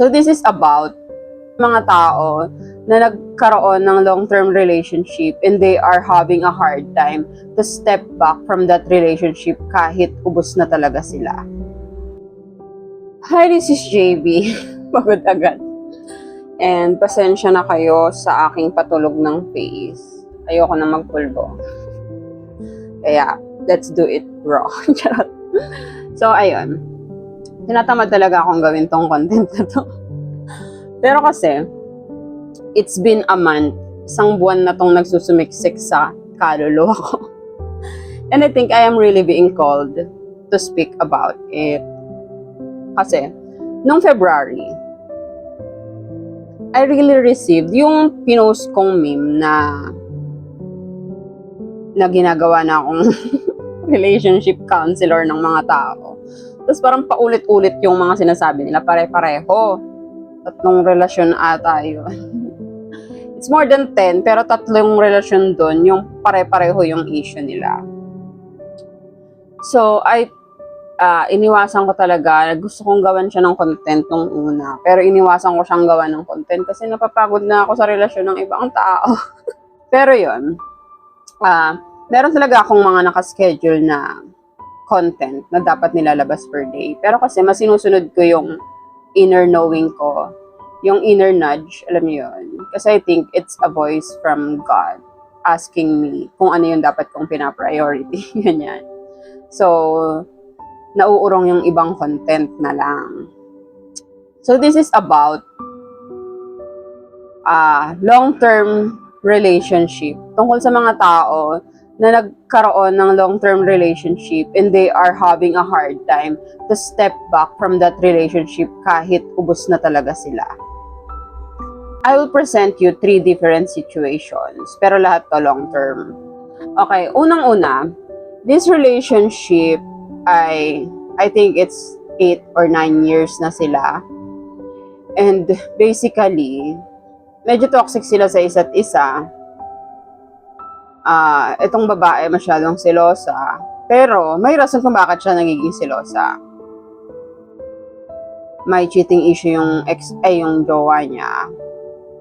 So this is about mga tao na nagkaroon ng long-term relationship and they are having a hard time to step back from that relationship kahit ubos na talaga sila. Hi, this is JB. Pagod agad. And pasensya na kayo sa aking patulog ng face. Ayoko na magpulbo. Kaya, let's do it raw. So, ayun. Tinatamad talaga akong gawin tong content na to. Pero kasi, it's been a month. Isang buwan na tong nagsusumiksik sa kaluluwa ko. And I think I am really being called to speak about it. Kasi, nung February, I really received yung pinost kong meme na ginagawa na akong relationship counselor ng mga tao. Tapos parang paulit-ulit yung mga sinasabi nila, pare-pareho. 3 relasyon ata yun. It's more than 10, pero 3 relasyon doon, yung pare-pareho yung issue nila. So, iniwasan ko talaga, gusto kong gawan siya ng content nung una. Pero iniwasan ko siyang gawan ng content kasi napapagod na ako sa relasyon ng ibang tao. Pero yun, meron talaga akong mga nakaschedule na content na dapat nilalabas per day. Pero kasi masinusunod ko yung inner knowing ko, yung inner nudge, alam niyo yun. Kasi I think it's a voice from God asking me kung ano yung dapat kong pinapriority. Ganyan. So, nauurong yung ibang content na lang. So, this is about long-term relationship. Tungkol sa mga tao na nagkaroon ng long-term relationship and they are having a hard time to step back from that relationship kahit ubos na talaga sila. I will present you 3 different situations, pero lahat to long-term. Okay, unang-una, this relationship I think it's 8 or 9 years na sila. And basically, medyo toxic sila sa isa't isa. Itong babae masyadong selosa. Pero may rason kung bakit siya nagiging selosa. May cheating issue yung yung jowa niya.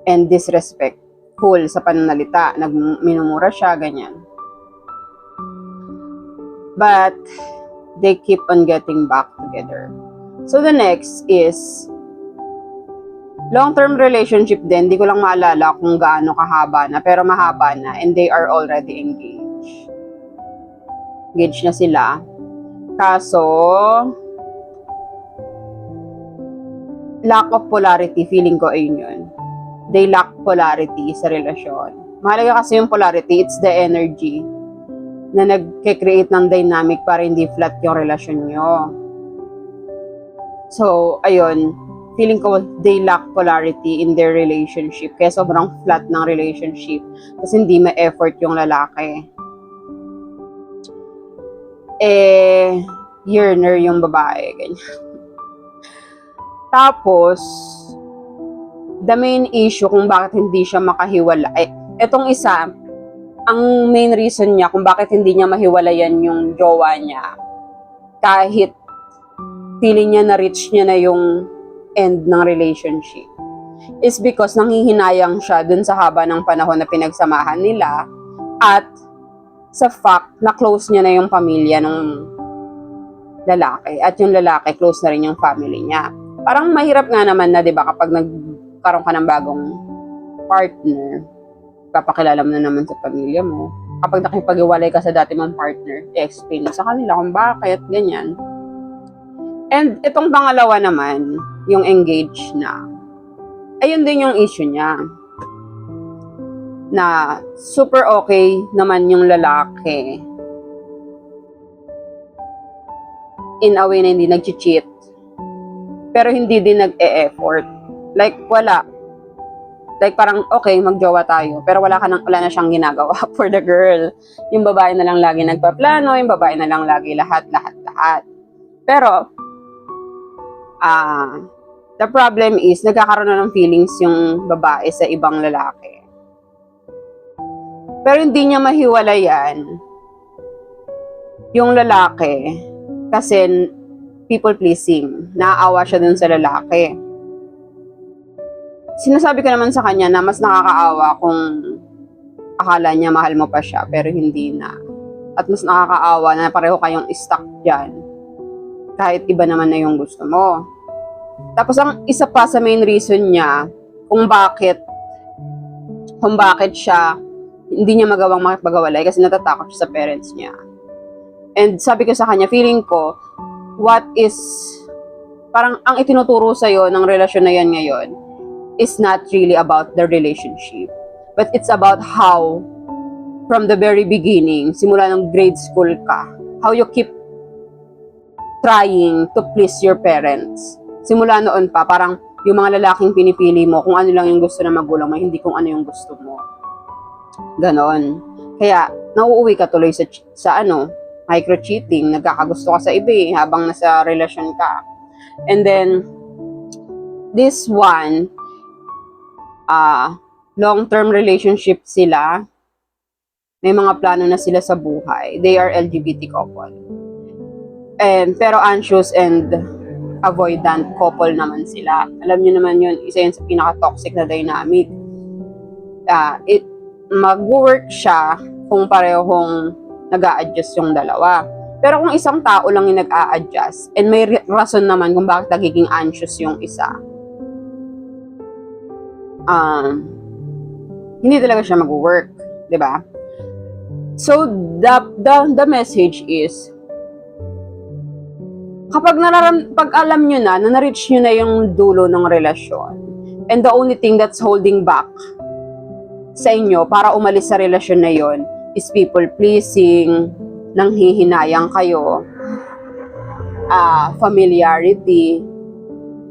And disrespectful sa pananalita. Minumura siya, ganyan. But they keep on getting back together. So the next is long-term relationship din. Di ko lang maalala kung gaano kahaba na, pero mahaba na and they are already engaged. Engaged na sila. Kaso lack of polarity, feeling ko ayun yun. They lack polarity sa relasyon. Mahalaga kasi yung polarity, it's the energy na nagke-create ng dynamic para hindi flat yung relasyon nyo. So, ayun, feeling ko they lack polarity in their relationship kaya sobrang flat ng relationship kasi hindi may effort yung lalaki. Yearner yung babae, ganyan. Tapos, the main issue kung bakit hindi siya makahiwala, etong isa, ang main reason niya kung bakit hindi niya mahiwalayan yung jowa niya kahit feeling niya na-reach niya na yung end ng relationship is because nanghihinayang siya dun sa haba ng panahon na pinagsamahan nila at sa fact na close niya na yung pamilya ng lalaki at yung lalaki close na rin yung family niya. Parang mahirap nga naman na, di ba, kapag nagkaroon ka ng bagong partner, papakilala mo na naman sa pamilya mo. Kapag nakipag-iwalay ka sa dati mong partner, explain mo sa kanila kung bakit, ganyan. And itong pangalawa naman, yung engaged na, ayun din yung issue niya. Na super okay naman yung lalaki. In a way na hindi nag-cheat. Pero hindi din nag-e-effort. Like, wala. Like, parang, okay, magjowa tayo. Pero wala na siyang ginagawa for the girl. Yung babae na lang lagi nagpaplano, yung babae na lang lagi lahat. Pero, the problem is, nagkakaroon na ng feelings yung babae sa ibang lalaki. Pero hindi niya mahiwalayan yung lalaki kasi people pleasing. Naaawa siya dun sa lalaki. sinasabi ko naman sa kanya na mas nakakaawa kung akala niya mahal mo pa siya pero hindi na. At mas nakakaawa na pareho kayong stuck dyan kahit iba naman na yung gusto mo. Tapos ang isa pa sa main reason niya kung bakit siya hindi niya magawang makipag-awalay kasi natatakot siya sa parents niya. And sabi ko sa kanya, feeling ko, parang ang itinuturo sa'yo ng relasyon na yan ngayon is not really about the relationship. But it's about how, from the very beginning, simula ng grade school ka, how you keep trying to please your parents. Simula noon pa, parang yung mga lalaking pinipili mo, kung ano lang yung gusto ng magulang mo, hindi kung ano yung gusto mo. Ganon. Kaya, nauuwi ka tuloy sa micro-cheating, nagkakagusto ka sa iba habang nasa relasyon ka. And then, this one, long-term relationship sila, may mga plano na sila sa buhay. They are LGBT couple. Pero anxious and avoidant couple naman sila. Alam niyo naman yun, isa yun sa pinaka-toxic na dynamic. Mag-work siya kung parehong nag-a-adjust yung dalawa. Pero kung isang tao lang yung nag-a-adjust, and may rason naman kung bakit nagiging anxious yung isa, hindi talaga siya mag-work, di ba? So, the message is, pag alam nyo na na-reach nyo na yung dulo ng relasyon, and the only thing that's holding back sa inyo para umalis sa relasyon na yon is people pleasing, nanghihinayang kayo, familiarity,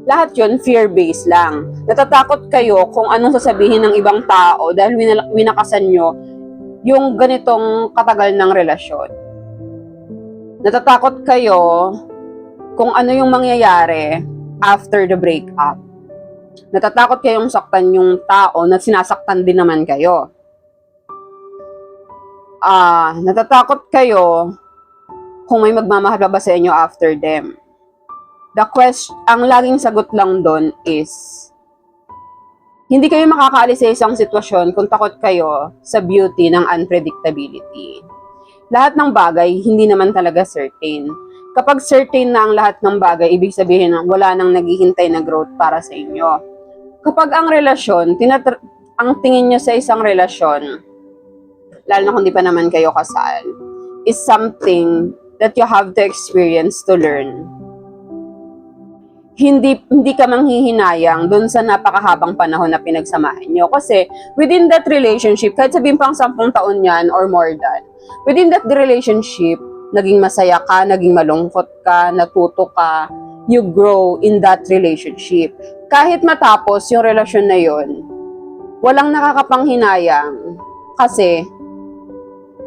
lahat yun fear-based lang. Natatakot kayo kung anong sasabihin ng ibang tao dahil winakasan nyo yung ganitong katagal ng relasyon. Natatakot kayo kung ano yung mangyayari after the breakup. Natatakot kayong saktan yung tao na sinasaktan din naman kayo. Natatakot kayo kung may magmamahal pa ba sa inyo after them. Ang laging sagot lang doon is, hindi kayo makakaalis sa isang sitwasyon kung takot kayo sa beauty ng unpredictability. Lahat ng bagay, hindi naman talaga certain. Kapag certain na ang lahat ng bagay, ibig sabihin na wala nang naghihintay na growth para sa inyo. Kapag ang relasyon, ang tingin nyo sa isang relasyon, lalo na kung di pa naman kayo kasal, is something that you have to experience to learn. Hindi ka manghihinayang dun sa napakahabang panahon na pinagsamahan nyo. Kasi within that relationship, kahit sabihin pang 10 taon yan or more than, within that relationship, naging masaya ka, naging malungkot ka, natuto ka, you grow in that relationship. Kahit matapos yung relasyon na yon, walang nakakapanghinayang kasi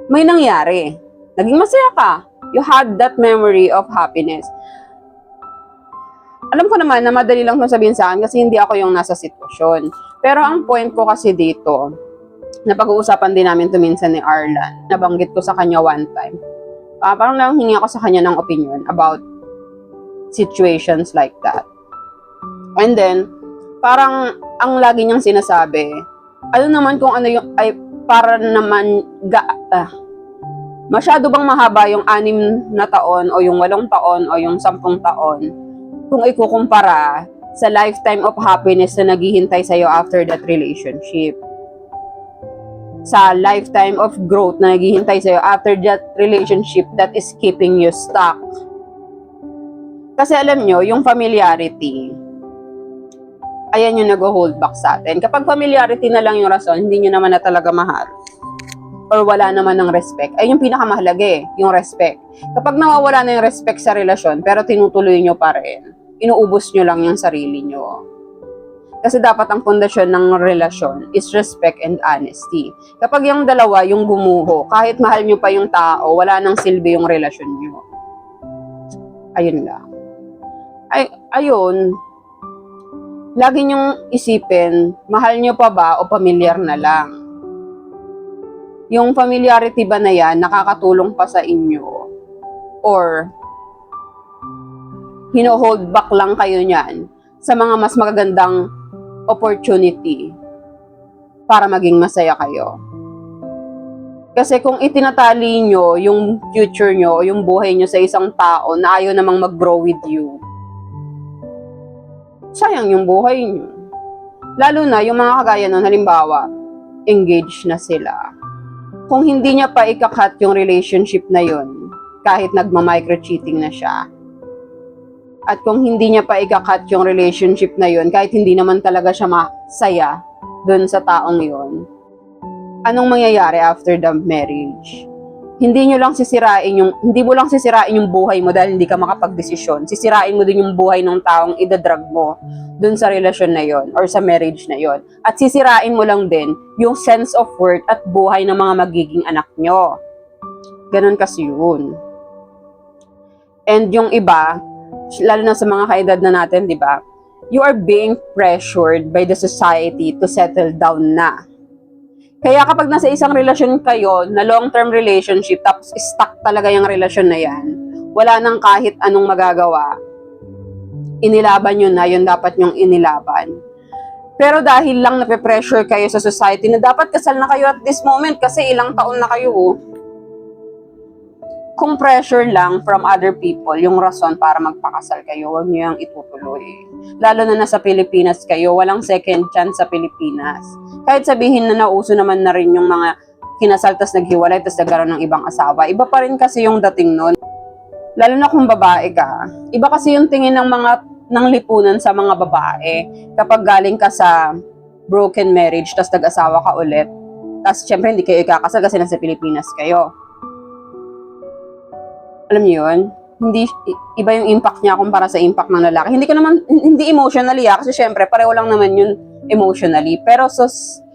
may nangyari. Naging masaya ka. You had that memory of happiness. Alam ko naman na madali lang kung sabihin sa akin kasi hindi ako yung nasa sitwasyon. Pero ang point ko kasi dito, na pag-uusapan din namin ito minsan ni Arlan, nabanggit ko sa kanya one time. Parang lang hingi ako sa kanya ng opinion about situations like that. And then, parang ang lagi niyang sinasabi, ano naman kung ano yung, ay para naman, masyado bang mahaba yung 6 na taon o yung 8 taon o yung 10 taon kung ikukumpara sa lifetime of happiness na naghihintay sa'yo after that relationship. Sa lifetime of growth na naghihintay sa'yo after that relationship that is keeping you stuck. Kasi alam nyo, yung familiarity, ayan yung nag-hold back sa atin. Kapag familiarity na lang yung rason, hindi nyo naman na talaga mahal. Or wala naman ng respect. Ay yung pinakamahalaga yung respect. Kapag nawawala na yung respect sa relasyon, pero tinutuloy nyo pa rin, inuubos nyo lang yung sarili nyo. Kasi dapat ang pundasyon ng relasyon is respect and honesty. Kapag yung dalawa, yung gumuho, kahit mahal nyo pa yung tao, wala nang silbi yung relasyon nyo. Ayun lang. Ayun. Lagi nyong isipin, mahal nyo pa ba o pamilyar na lang? Yung familiarity ba na yan, nakakatulong pa sa inyo? Or, hino-hold back lang kayo niyan sa mga mas magagandang opportunity para maging masaya kayo. Kasi kung itinatali nyo yung future nyo, yung buhay nyo sa isang tao na ayaw namang mag-grow with you, sayang yung buhay nyo. Lalo na yung mga kagaya nun, halimbawa, engaged na sila. Kung hindi niya pa ikakat yung relationship na yun, kahit nagma-micro-cheating na siya, at kung hindi niya pa ikakat yung relationship na yun, kahit hindi naman talaga siya masaya dun sa taong yun, anong mangyayari after the marriage? Hindi mo lang sisirain yung buhay mo dahil hindi ka makapagdesisyon. Sisirain mo din yung buhay ng taong idadrag mo dun sa relasyon na yon or sa marriage na yon. At sisirain mo lang din yung sense of worth at buhay ng mga magiging anak nyo. Ganon kasi yun. And yung iba, lalo na sa mga kaedad na natin, di ba? You are being pressured by the society to settle down na. Kaya kapag nasa isang relasyon kayo, na long-term relationship, tapos stuck talaga yung relasyon na yan, wala nang kahit anong magagawa, inilaban nyo na, yun dapat yung inilaban. Pero dahil lang nape-pressure kayo sa society na dapat kasal na kayo at this moment kasi ilang taon na kayo, kung pressure lang from other people, yung rason para magpakasal kayo, huwag nyo yung itutuloy. Lalo na nasa Pilipinas kayo, walang second chance sa Pilipinas. Kahit sabihin na nauso naman na rin yung mga kinasal tas naghiwalay tas nagkaroon ng ibang asawa, iba pa rin kasi yung dating nun. Lalo na kung babae ka, iba kasi yung tingin ng lipunan sa mga babae kapag galing ka sa broken marriage tas nag-asawa ka ulit. Tas syempre hindi kayo ikakasal kasi nasa Pilipinas kayo. Alam niyo yun? Iba yung impact niya kumpara sa impact ng lalaki. Hindi emotionally kasi syempre pareho lang naman yun emotionally. Pero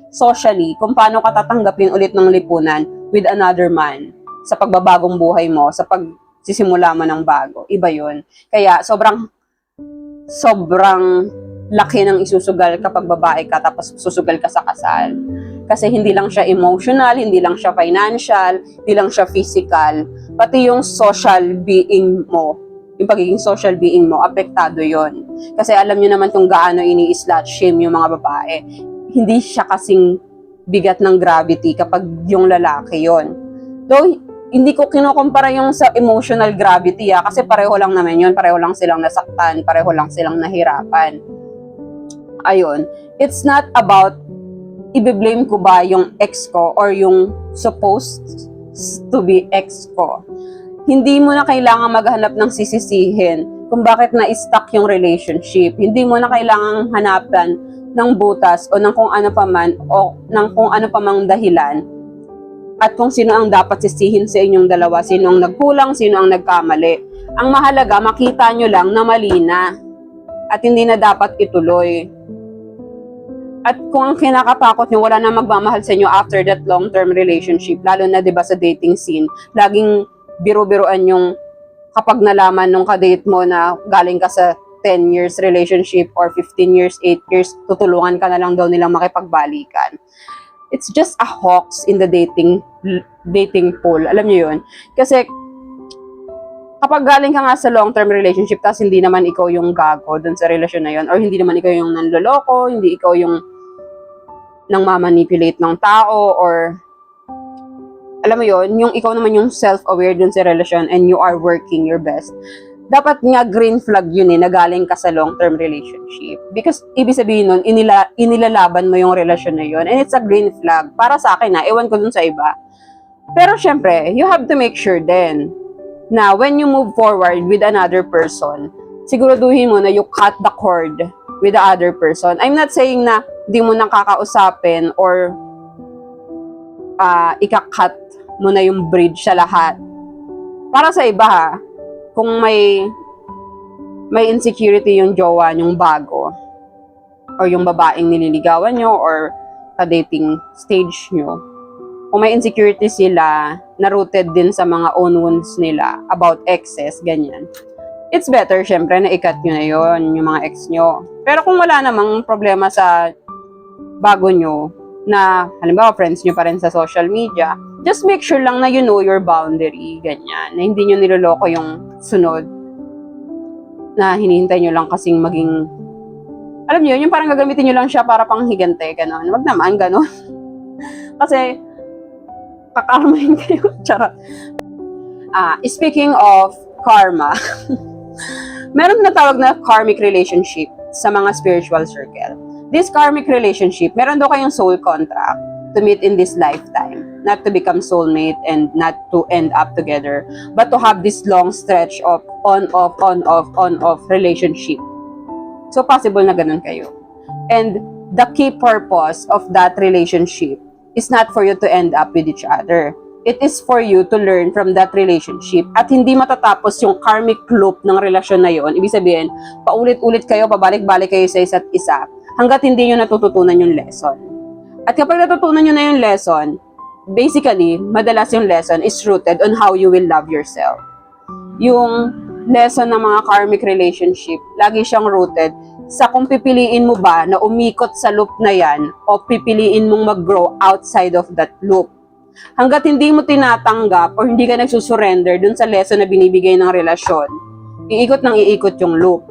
socially, kung paano ka tatanggapin ulit ng lipunan with another man sa pagbabagong buhay mo, sa pagsisimula mo ng bago, iba yun. Kaya sobrang laki ng isusugal kapag babae ka tapos susugal ka sa kasal. Kasi hindi lang siya emotional, hindi lang siya financial, hindi lang siya physical, pati yung social being mo, yung pagiging social being mo, apektado yon. Kasi alam nyo naman kung gaano ini-slut shame yung mga babae. Hindi siya kasing bigat ng gravity kapag yung lalaki yon. Though, hindi ko kinukumpara yung sa emotional gravity kasi pareho lang naman yun, pareho lang silang nasaktan, pareho lang silang nahirapan. Ayun, it's not about i-blame ko ba yung ex ko or yung supposed to be ex ko. Hindi mo na kailangan maghanap ng sisisihin kung bakit na-stuck yung relationship. Hindi mo na kailangan hanapan ng butas o ng kung ano pa man o ng kung ano pa mang dahilan at kung sino ang dapat sisihin sa inyong dalawa, sino ang nagkulang, sino ang nagkamali. Ang mahalaga, makita nyo lang na mali na at hindi na dapat ituloy. At kung ang kinakatakot nyo, wala na magmamahal sa inyo after that long-term relationship, lalo na 'di ba sa dating scene, laging biro-biroan yung kapag nalaman nung kadate mo na galing ka sa 10 years relationship or 15 years, 8 years, tutulungan ka na lang daw nilang makipagbalikan. It's just a hoax in the dating pool. Alam niyo yun? Kasi kapag galing ka nga sa long-term relationship tapos hindi naman ikaw yung gago dun sa relasyon na yun or hindi naman ikaw yung nanloloko, hindi ikaw yung nang mamanipulate ng tao or alam mo yon, yung ikaw naman yung self-aware dun sa relasyon and you are working your best. Dapat nga green flag yun na galing ka sa long-term relationship. Because ibig sabihin nun, inilalaban mo yung relasyon na yun and it's a green flag. Para sa akin ewan ko dun sa iba. Pero syempre, you have to make sure din na when you move forward with another person, siguraduhin mo na you cut the cord with the other person. I'm not saying na di mo nang kakausapin or ika-cut mo na yung bridge sa lahat. Para sa iba kung may insecurity yung jowa yung bago or yung babaeng nililigawan nyo or ka-dating stage nyo, kung may insecurity sila na rooted din sa mga own wounds nila about exes, ganyan, it's better syempre na ikat nyo na yun, yung mga ex nyo. Pero kung wala namang problema sa bago nyo, na halimbawa friends nyo pa rin sa social media, just make sure lang na you know your boundary, ganyan, na hindi nyo niloloko yung sunod, na hinihintay nyo lang kasing maging Alam niyo, yung parang gagamitin niyo lang siya para pang higante, gano'n. Wag naman, gano'n. Kasi, kakarmahin kayo. Charot. Speaking of karma, meron na tawag na karmic relationship sa mga spiritual circle. This karmic relationship, meron daw kayong soul contract to meet in this lifetime. Not to become soulmate and not to end up together, but to have this long stretch of on-off, on-off, on-off relationship. So, possible na ganun kayo. And the key purpose of that relationship is not for you to end up with each other. It is for you to learn from that relationship at hindi matatapos yung karmic loop ng relasyon na yon. Ibig sabihin, paulit-ulit kayo, pabalik-balik kayo sa isa't isa hanggat hindi nyo natututunan yung lesson. At kapag natutunan nyo na yung lesson, basically, madalas yung lesson is rooted on how you will love yourself. Yung lesson ng mga karmic relationship, lagi siyang rooted sa kung pipiliin mo ba na umikot sa loop na yan o pipiliin mong mag-grow outside of that loop. Hanggat hindi mo tinatanggap o hindi ka nagsusurrender dun sa lesson na binibigay ng relasyon, iikot ng iikot yung loop.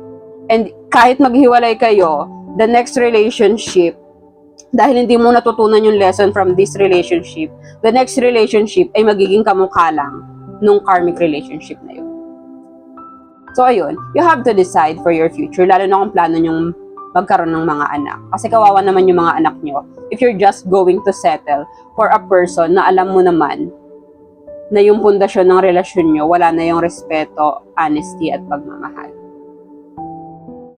And kahit maghiwalay kayo, the next relationship, dahil hindi mo natutunan yung lesson from this relationship, the next relationship ay magiging kamukha lang nung karmic relationship na yun. So ayun, you have to decide for your future, lalo na kung plano nyong magkaroon ng mga anak. Kasi kawawa naman yung mga anak nyo if you're just going to settle for a person na alam mo naman na yung pundasyon ng relasyon nyo, wala na yung respeto, honesty, at pagmamahal.